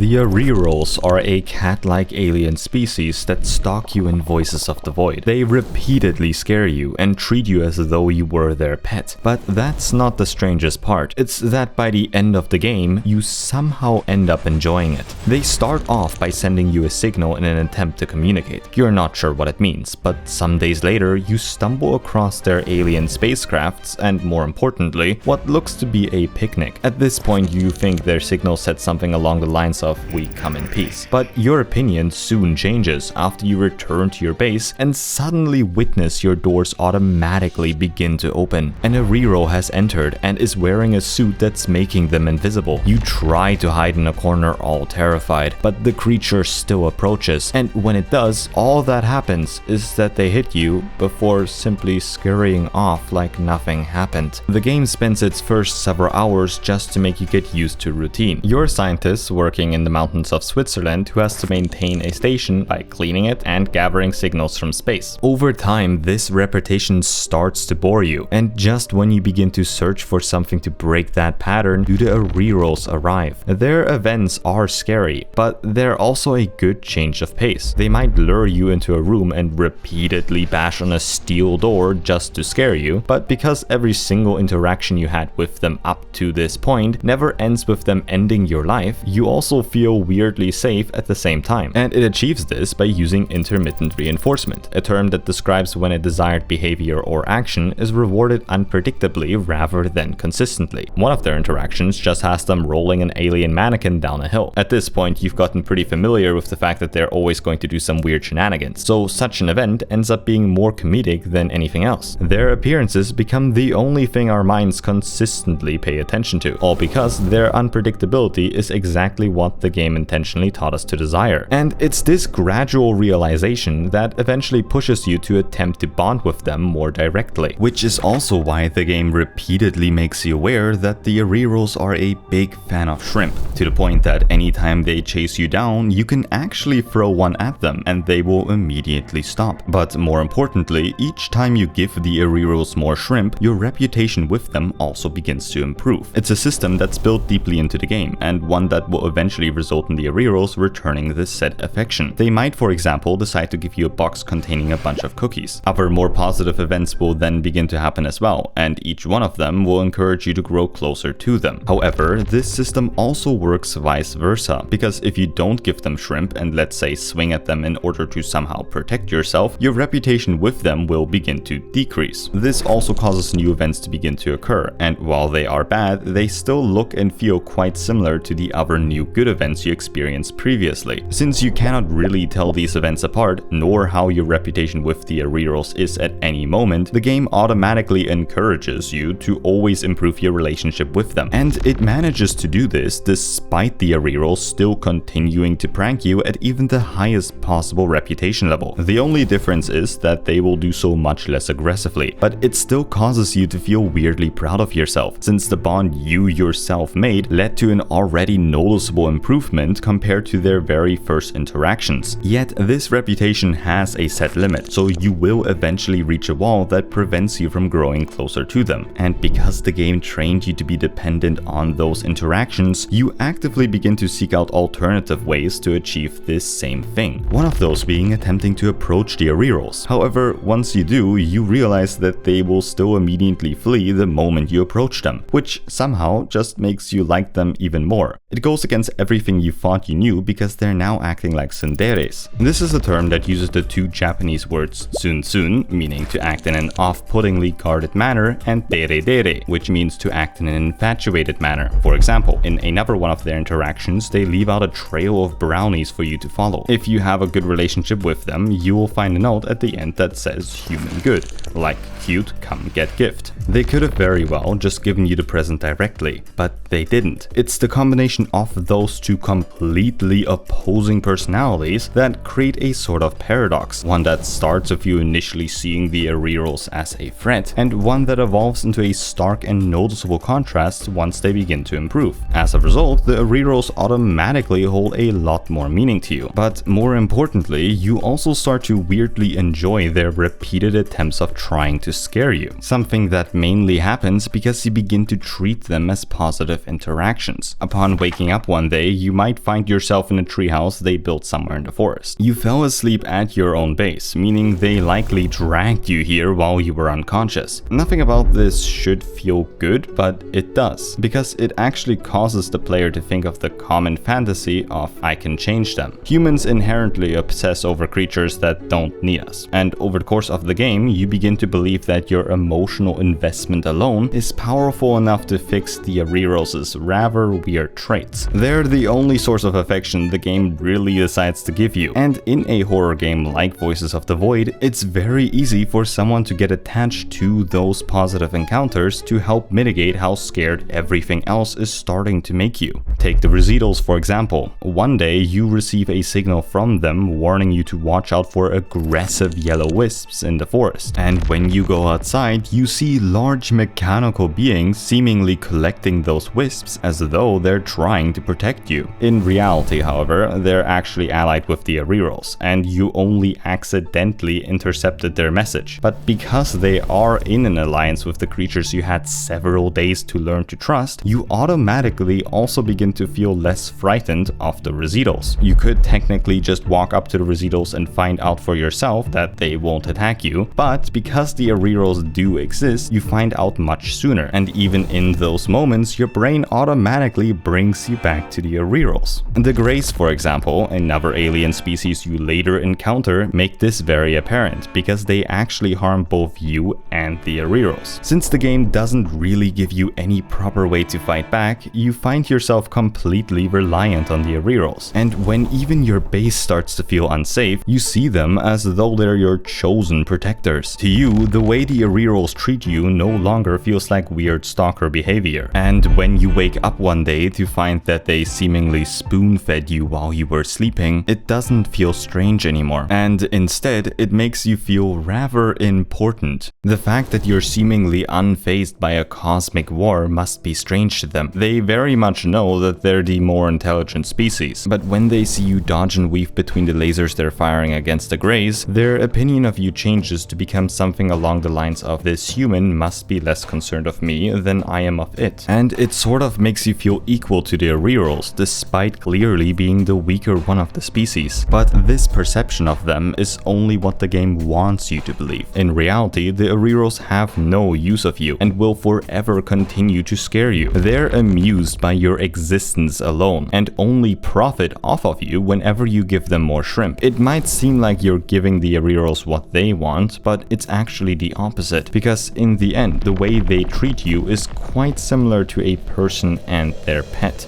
The Arirals are a cat-like alien species that stalk you in Voices of the Void. They repeatedly scare you and treat you as though you were their pet. But that's not the strangest part. It's that by the end of the game, you somehow end up enjoying it. They start off by sending you a signal in an attempt to communicate. You're not sure what it means, but some days later, you stumble across their alien spacecrafts and, more importantly, what looks to be a picnic. At this point, you think their signal said something along the lines of "we come in peace." But your opinion soon changes after you return to your base and suddenly witness your doors automatically begin to open. An Ariral has entered and is wearing a suit that's making them invisible. You try to hide in a corner all terrified, but the creature still approaches, and when it does, all that happens is that they hit you before simply scurrying off like nothing happened. The game spends its first several hours just to make you get used to routine. You're scientists working in the mountains of Switzerland who has to maintain a station by cleaning it and gathering signals from space. Over time, this repetition starts to bore you, and just when you begin to search for something to break that pattern, do the Arirals arrive. Their events are scary, but they're also a good change of pace. They might lure you into a room and repeatedly bash on a steel door just to scare you, but because every single interaction you had with them up to this point never ends with them ending your life, you also feel weirdly safe at the same time. And it achieves this by using intermittent reinforcement, a term that describes when a desired behavior or action is rewarded unpredictably rather than consistently. One of their interactions just has them rolling an alien mannequin down a hill. At this point, you've gotten pretty familiar with the fact that they're always going to do some weird shenanigans, so such an event ends up being more comedic than anything else. Their appearances become the only thing our minds consistently pay attention to, all because their unpredictability is exactly what the game intentionally taught us to desire. And it's this gradual realization that eventually pushes you to attempt to bond with them more directly, which is also why the game repeatedly makes you aware that the Arirals are a big fan of shrimp, to the point that anytime they chase you down, you can actually throw one at them and they will immediately stop. But more importantly, each time you give the Arirals more shrimp, your reputation with them also begins to improve. It's a system that's built deeply into the game, and one that will eventually result in the Arirals returning this said affection. They might, for example, decide to give you a box containing a bunch of cookies. Other more positive events will then begin to happen as well, and each one of them will encourage you to grow closer to them. However, this system also works vice versa, because if you don't give them shrimp and, let's say, swing at them in order to somehow protect yourself, your reputation with them will begin to decrease. This also causes new events to begin to occur, and while they are bad, they still look and feel quite similar to the other new good events you experienced previously. Since you cannot really tell these events apart, nor how your reputation with the Arirals is at any moment, the game automatically encourages you to always improve your relationship with them. And it manages to do this despite the Arirals still continuing to prank you at even the highest possible reputation level. The only difference is that they will do so much less aggressively, but it still causes you to feel weirdly proud of yourself, since the bond you yourself made led to an already noticeable improvement compared to their very first interactions. Yet this reputation has a set limit, so you will eventually reach a wall that prevents you from growing closer to them. And because the game trained you to be dependent on those interactions, you actively begin to seek out alternative ways to achieve this same thing. One of those being attempting to approach the Arirals. However, once you do, you realize that they will still immediately flee the moment you approach them, which somehow just makes you like them even more. It goes against everything you thought you knew because they're now acting like tsunderes. This is a term that uses the two Japanese words tsun, meaning to act in an off-puttingly guarded manner, and dere, which means to act in an infatuated manner. For example, in another one of their interactions, they leave out a trail of brownies for you to follow. If you have a good relationship with them, you will find a note at the end that says human good, like cute, come get gift. They could have very well just given you the present directly, but they didn't. It's the combination of those two completely opposing personalities that create a sort of paradox, one that starts with you initially seeing the Arirals as a threat, and one that evolves into a stark and noticeable contrast once they begin to improve. As a result, the Arirals automatically hold a lot more meaning to you, but more importantly, you also start to weirdly enjoy their repeated attempts of trying to scare you, something that mainly happens because you begin to treat them as positive interactions. Upon waking up one day, you might find yourself in a treehouse they built somewhere in the forest. You fell asleep at your own base, meaning they likely dragged you here while you were unconscious. Nothing about this should feel good, but it does, because it actually causes the player to think of the common fantasy of "I can change them." Humans inherently obsess over creatures that don't need us, and over the course of the game, you begin to believe that your emotional investment alone is powerful enough to fix the Arirals' rather weird traits. They're the only source of affection the game really decides to give you, and in a horror game like Voices of the Void, it's very easy for someone to get attached to those positive encounters to help mitigate how scared everything else is starting to make you. Take the Rozitals for example. One day you receive a signal from them warning you to watch out for aggressive yellow wisps in the forest, and when you go outside you see large mechanical beings seemingly collecting those wisps as though they're trying to protect you. In reality, however, they're actually allied with the Arirals, and you only accidentally intercepted their message. But because they are in an alliance with the creatures you had several days to learn to trust, you automatically also begin to feel less frightened of the Rozitals. You could technically just walk up to the Rozitals and find out for yourself that they won't attack you, but because the Arirals do exist, you find out much sooner, and even in those moments, your brain automatically brings you back to the Arirals. The Greys, for example, another alien species you later encounter, make this very apparent, because they actually harm both you and the Arirals. Since the game doesn't really give you any proper way to fight back, you find yourself completely reliant on the Arirals, and when even your base starts to feel unsafe, you see them as though they're your chosen protectors. To you, the way the Arirals treat you no longer feels like weird stalker behavior, and when you wake up one day to find that they seemingly spoon-fed you while you were sleeping, it doesn't feel strange anymore, and instead it makes you feel rather important. The fact that you're seemingly unfazed by a cosmic war must be strange to them. They very much know that they're the more intelligent species, but when they see you dodge and weave between the lasers they're firing against the Greys, their opinion of you changes to become something along the lines of "this human must be less concerned of me than I am of it." And it sort of makes you feel equal to the Arirals, despite clearly being the weaker one of the species. But this perception of them is only what the game wants you to believe. In reality, the Arirals have no use of you and will forever continue to scare you. They're amused by your existence alone and only profit off of you whenever you give them more shrimp. It might seem like you're giving the Arirals what they want, but it's actually the opposite, because in the end, the way they treat you is quite similar to a person and their pet.